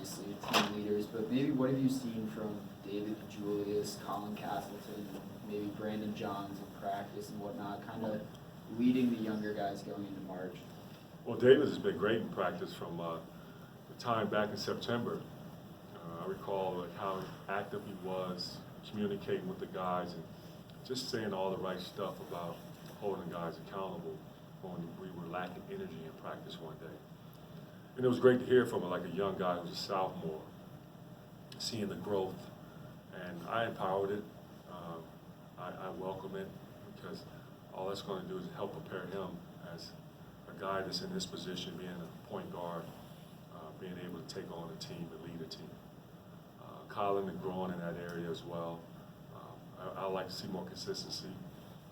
obviously team leaders, but maybe what have you seen from David Julius, Colin Castleton, maybe Brandon Johns in practice and whatnot, kind of leading the younger guys going into March? Well, David has been great in practice from the time back in September. I recall like how active he was, communicating with the guys, and just saying all the right stuff about holding guys accountable when we were lacking energy in practice one day. And it was great to hear from like a young guy who's a sophomore, seeing the growth. And I empowered it. I welcome it because all that's going to do is help prepare him as a guy that's in this position, being a point guard, being able to take on a team and lead a team. Colin is growing in that area as well. I like to see more consistency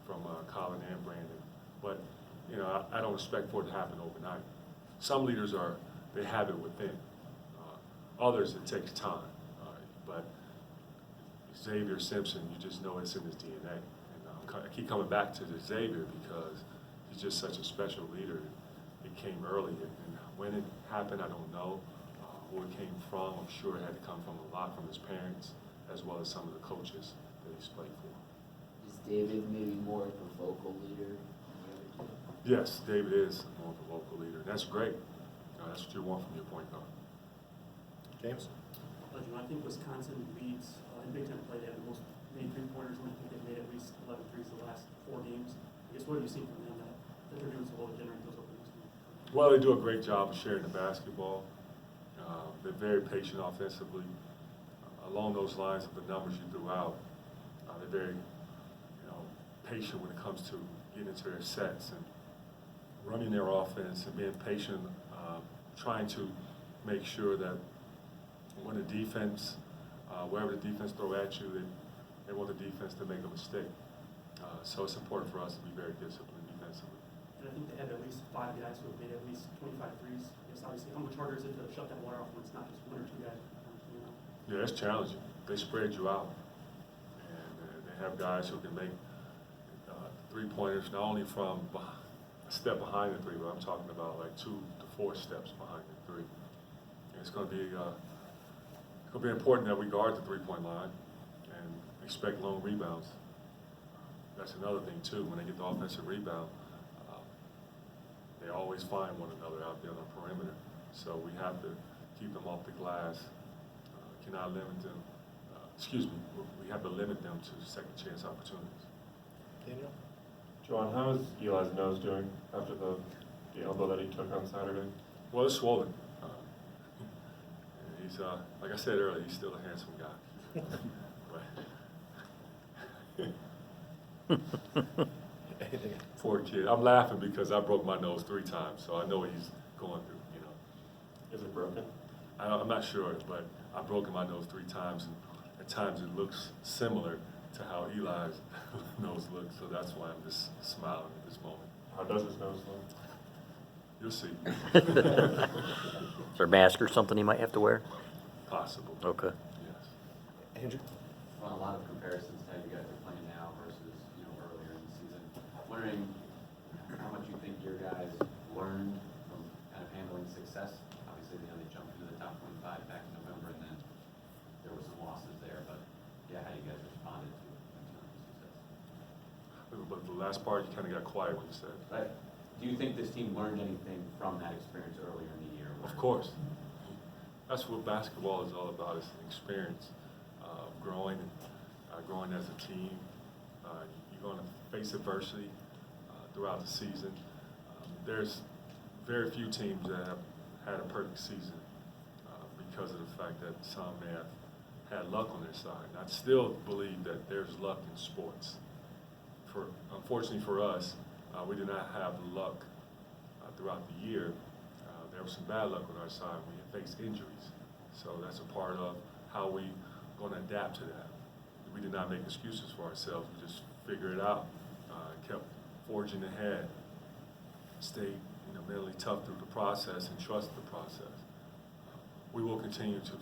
from Colin and Brandon. But, you know, I don't expect for it to happen overnight. Some leaders they have it within. Others, it takes time. But Xavier Simpson, you just know it's in his DNA. And I keep coming back to Xavier because he's just such a special leader. It came early, and when it happened, I don't know. Where it came from, I'm sure it had to come from a lot from his parents, as well as some of the coaches that he's played for. Is David maybe more of a vocal leader than the other two? Yes, David is more of a vocal leader, and that's great. That's what you want from your point guard. James? I think Wisconsin leads in Big Ten play. They have the most made three-pointers, and I think they've made at least 11 threes the last 4 games. I guess what have you seen from them that they're doing so well to generate those openings? Well, they do a great job of sharing the basketball. They're very patient offensively. Along those lines of the numbers you threw out, they're very, patient when it comes to getting into their sets and running their offense and being patient, trying to make sure that when the defense, wherever the defense throw at you, they want the defense to make a mistake. So it's important for us to be very disciplined defensively. And I think they have at least 5 guys who have made at least 25 threes. Yes, obviously, how much harder is it to shut that water off when it's not just 1 or 2 guys? Yeah, it's challenging. They spread you out, and they have guys who can make three-pointers not only from a step behind the three, but I'm talking about like 2 to 4 steps behind the three. And it's going to be important that we guard the three-point line and expect lone rebounds. That's another thing too. When they get the offensive rebound, they always find one another out there on the perimeter. So we have to keep them off the glass. Cannot limit them. We have to limit them to second chance opportunities. Daniel? Juwan, how is Eli's nose doing after the elbow that he took on Saturday? Well, it's swollen. He's like I said earlier, he's still a handsome guy. Poor kid. I'm laughing because I broke my nose 3 times, so I know what he's going through. Is it broken? I'm not sure, but I've broken my nose 3 times, and at times it looks similar to how Eli's nose looks, so that's why I'm just smiling at this moment. How does his nose look? You'll see. Is there a mask or something he might have to wear? Possible. Okay. Yes. Andrew? Run a lot of comparisons to how you guys are playing now versus earlier in the season. Wondering how much you think your guys learned from kind of handling success. Obviously, they jumped into the top 25 back in November, and then there were some losses there. But yeah, how you guys responded to success. But the last part, you kind of got quiet when you said. But do you think this team learned anything from that experience earlier in the year? Of course. That's what basketball is all about, is the experience, growing as a team. You're going to face adversity throughout the season. There's very few teams that have had a perfect season because of the fact that some may have had luck on their side. And I still believe that there's luck in sports. Unfortunately for us, we did not have luck throughout the year. There was some bad luck on our side. We faced injuries. So that's a part of how we going to adapt to that. We did not make excuses for ourselves. We just figured it out, kept forging ahead, stayed mentally tough through the process and trust the process. We will continue to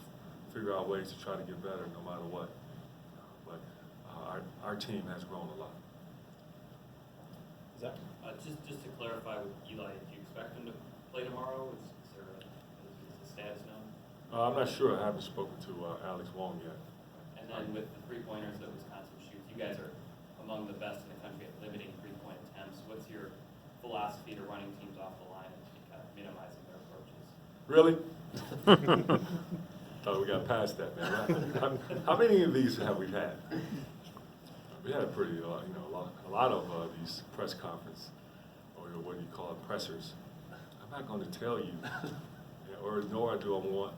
figure out ways to try to get better no matter what. But our team has grown a lot. Zach? Just to clarify with Eli, do you expect him to play tomorrow? Is the status known? I'm not sure. I haven't spoken to Alex Wong yet. And then with the three-pointers that Wisconsin shoots, you guys are among the best in the country at limiting three-point attempts. What's your philosophy to running teams off the line and kind of minimizing their approaches? Really? Thought we got past that, man. How many of these have we had? We had a pretty, a lot of these press conference, or what do you call it, pressers. I'm not going to tell you, or nor do I want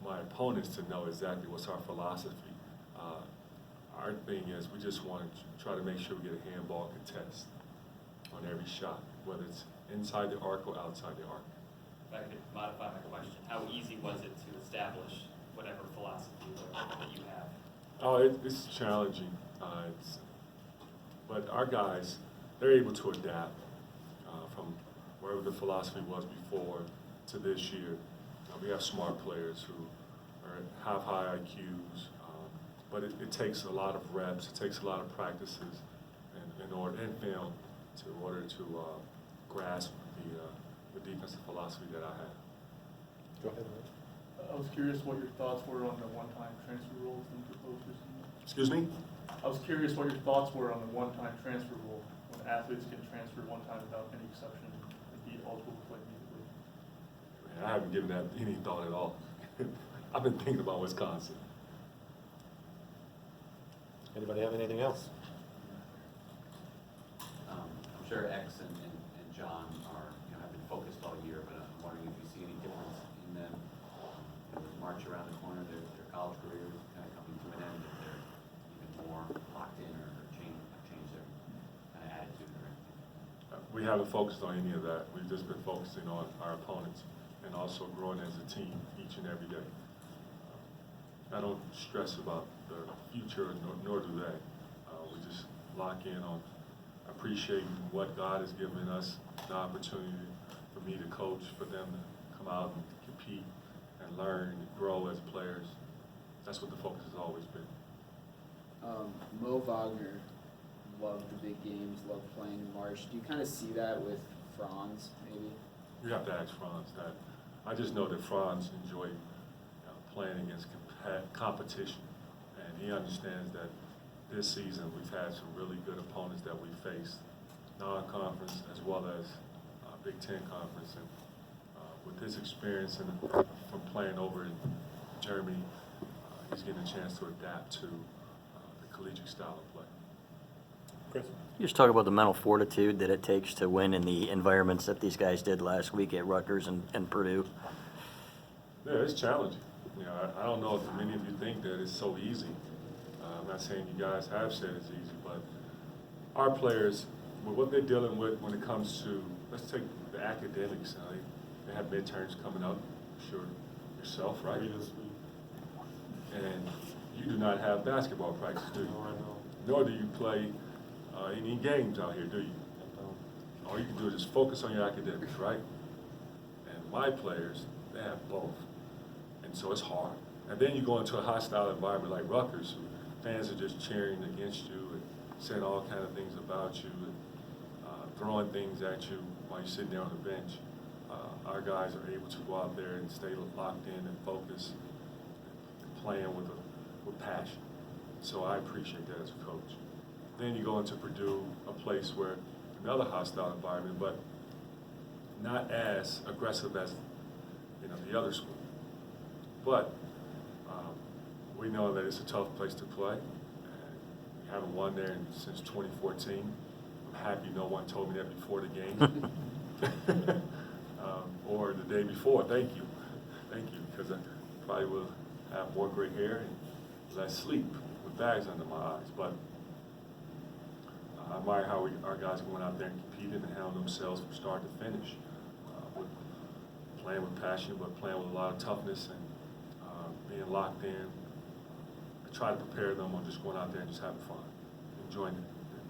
my opponents to know exactly what's our philosophy. Our thing is we just want to try to make sure we get a handball contest on every shot, whether it's inside the arc or outside the arc. If I could modify my question, how easy was it to establish whatever philosophy that you have? Oh, it's challenging. But our guys, they're able to adapt from wherever the philosophy was before to this year. We have smart players who have high IQs, but it takes a lot of reps, it takes a lot of practices in film in order to grasp the defensive philosophy that I have. Go ahead, Rich. I was curious what your thoughts were on the one-time transfer rule being proposed recently. Excuse me? I was curious what your thoughts were on the one-time transfer rule, when athletes can transfer one time without any exception and be eligible to play immediately. Man, I haven't given that any thought at all. I've been thinking about Wisconsin. Anybody have anything else? I'm sure X and John have been focused all year, but I'm wondering if you see any difference in them. With March around the corner, their college careers kind of coming to an end, if they're even more locked in or change their kind of attitude or anything. We haven't focused on any of that. We've just been focusing on our opponents and also growing as a team each and every day. I don't stress about the future, nor do they. We just lock in on appreciating what God has given us, the opportunity for me to coach, for them to come out and compete and learn and grow as players. That's what the focus has always been. Mo Wagner loved the big games, loved playing in March. Do you kind of see that with Franz, maybe? You have to ask Franz that. I just know that Franz enjoyed playing against competition, and he understands that this season we've had some really good opponents that we faced, non-conference as well as Big Ten conference, and with his experience from playing over in Germany, he's getting a chance to adapt to the collegiate style of play. Chris? You just talk about the mental fortitude that it takes to win in the environments that these guys did last week at Rutgers and Purdue. Yeah, it's challenging. I don't know if many of you think that it's so easy. I'm not saying you guys have said it's easy, but our players, with what they're dealing with when it comes to, let's take the academics. They have midterms coming up, I'm sure yourself, right? And you do not have basketball practice, do you? Nor do you play any games out here, do you? All you can do is just focus on your academics, right? And my players, they have both. And so it's hard. And then you go into a hostile environment like Rutgers, fans are just cheering against you and saying all kind of things about you and throwing things at you while you're sitting there on the bench. Our guys are able to go out there and stay locked in and focus and playing with passion. So I appreciate that as a coach. Then you go into Purdue, a place where another hostile environment, but not as aggressive as the other school. But we know that it's a tough place to play. And we haven't won there since 2014. I'm happy no one told me that before the game or the day before. Thank you, because I probably will have more gray hair and less sleep with bags under my eyes. But I admire how our guys are going out there and competing and handling themselves from start to finish, playing with passion, but playing with a lot of toughness and being locked in. I try to prepare them on just going out there and just having fun, enjoying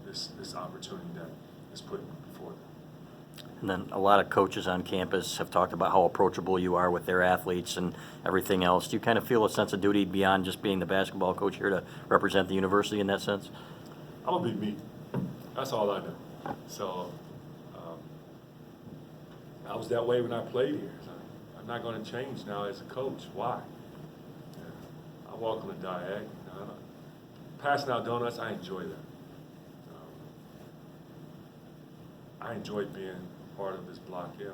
this opportunity that is put before them. And then a lot of coaches on campus have talked about how approachable you are with their athletes and everything else. Do you kind of feel a sense of duty beyond just being the basketball coach here to represent the university in that sense? I'm a big me. That's all I know. So I was that way when I played here. I I'm not going to change now as a coach. Why? Yeah. I walk on the diag. Passing out donuts, I enjoy that. I enjoy being part of this Block M.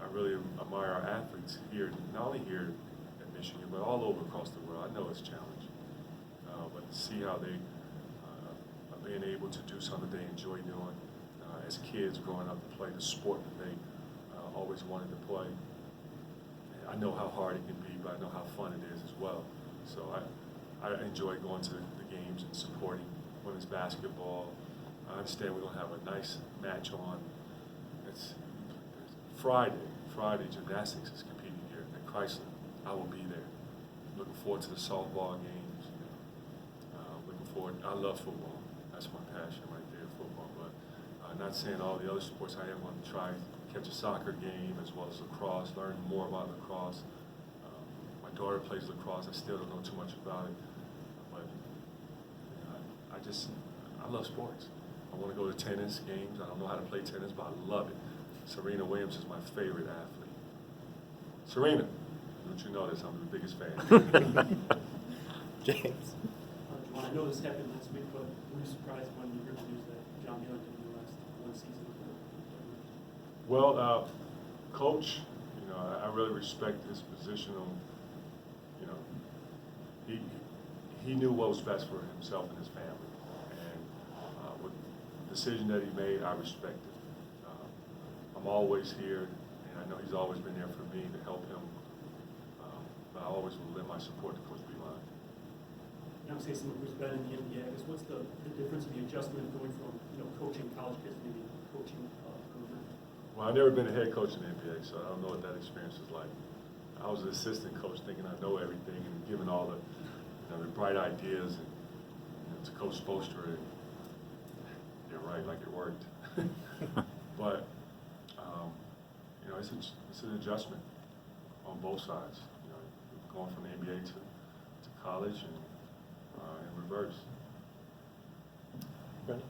I really admire our athletes here, not only here at Michigan, but all over across the world. I know it's challenging, but to see how they are being able to do something they enjoy doing as kids growing up to play the sport that they always wanted to play. And I know how hard it can be, but I know how fun it is as well. So I enjoy going to the games and supporting women's basketball. I understand we're going to have a nice match on. It's Friday. Gymnastics is competing here at Chrysler. I will be there. Looking forward to the softball games. Looking forward. I love football. That's my passion right there, football. But not saying all the other sports. I am going to try catch a soccer game as well as lacrosse. Learn more about lacrosse. My daughter plays lacrosse. I still don't know too much about it, but I love sports. I want to go to tennis games. I don't know how to play tennis, but I love it. Serena Williams is my favorite athlete. Serena, don't you know this? I'm the biggest fan. James? Juwan, I know this happened last week, but were you surprised when you heard the news that John Mueller did in the last one season? Well, Coach, I really respect his position on, he knew what was best for himself and his family. And with the decision that he made, I respect it. I'm always here, and I know he's always been there for me to help him. But I always will lend my support to Coach Beeline. I'm saying someone who's been in the NBA, I guess what's the difference in the adjustment going from coaching college kids to maybe coaching program? Well, I've never been a head coach in the NBA, so I don't know what that experience is like. I was an assistant coach thinking I know everything and giving all the bright ideas and to Coach Spoelstra, and you're right, like it worked. But it's an adjustment on both sides. Going from the NBA to college and in reverse. Brendan?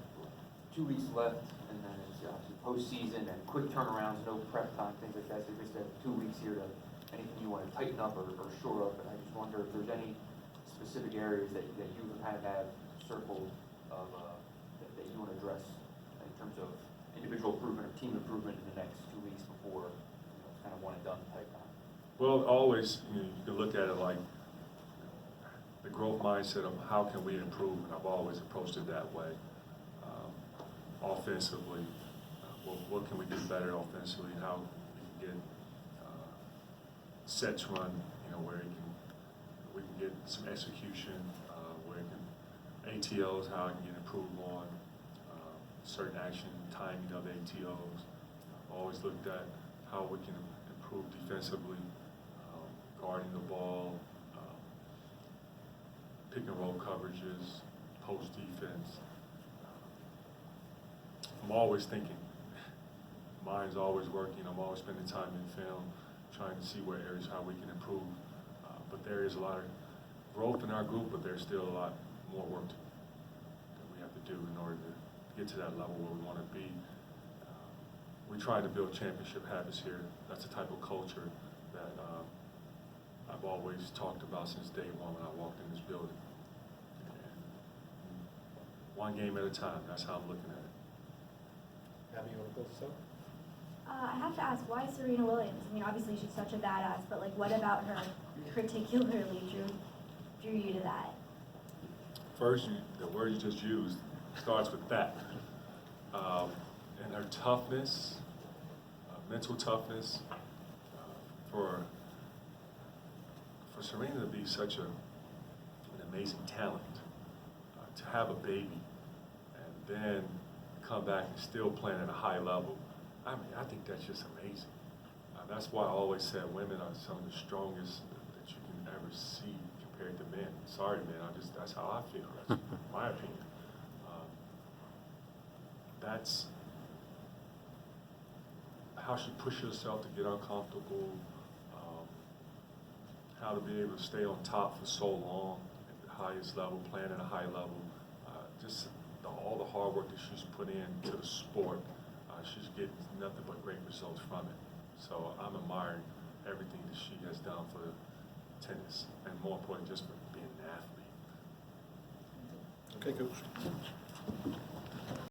2 weeks left, and then it's obviously postseason and quick turnarounds, no prep time, things like that. So you just have 2 weeks here to anything you want to tighten up or shore up. And I just wonder if there's any specific areas that you kind of have circled of that you want to address in terms of individual improvement or team improvement in the next 2 weeks before it's kind of one and done type time. Well, always you can look at it like the growth mindset of how can we improve, and I've always approached it that way. Offensively, what can we do better offensively? How we can get sets run, where we can get some execution, where ATOs, how I can get improved on certain action timing of ATOs. I've always looked at how we can improve defensively, guarding the ball, pick and roll coverages, post defense. I'm always thinking. Mind's always working. I'm always spending time in film, trying to see where areas, how we can improve. But there is a lot of growth in our group, but there's still a lot more work that we have to do in order to get to that level where we want to be. We try to build championship habits here. That's the type of culture that I've always talked about since day one when I walked in this building. And one game at a time, that's how I'm looking at it. Abby, you want to close this out? I have to ask, why Serena Williams? I mean, obviously she's such a badass, but what about her particularly drew you to that? First, the word you just used starts with that. And her toughness, mental toughness, for Serena to be such an amazing talent, to have a baby, and then come back and still playing at a high level. I mean, I think that's just amazing. That's why I always said women are some of the strongest that you can ever see compared to men. Sorry, man, that's how I feel. That's my opinion. That's how she pushed herself to get uncomfortable, how to be able to stay on top for so long at the highest level, playing at a high level. Just all the hard work that she's put into the sport. she's getting nothing but great results from it. So I'm admiring everything that she has done for tennis, and more important, just for being an athlete. Okay, Coach.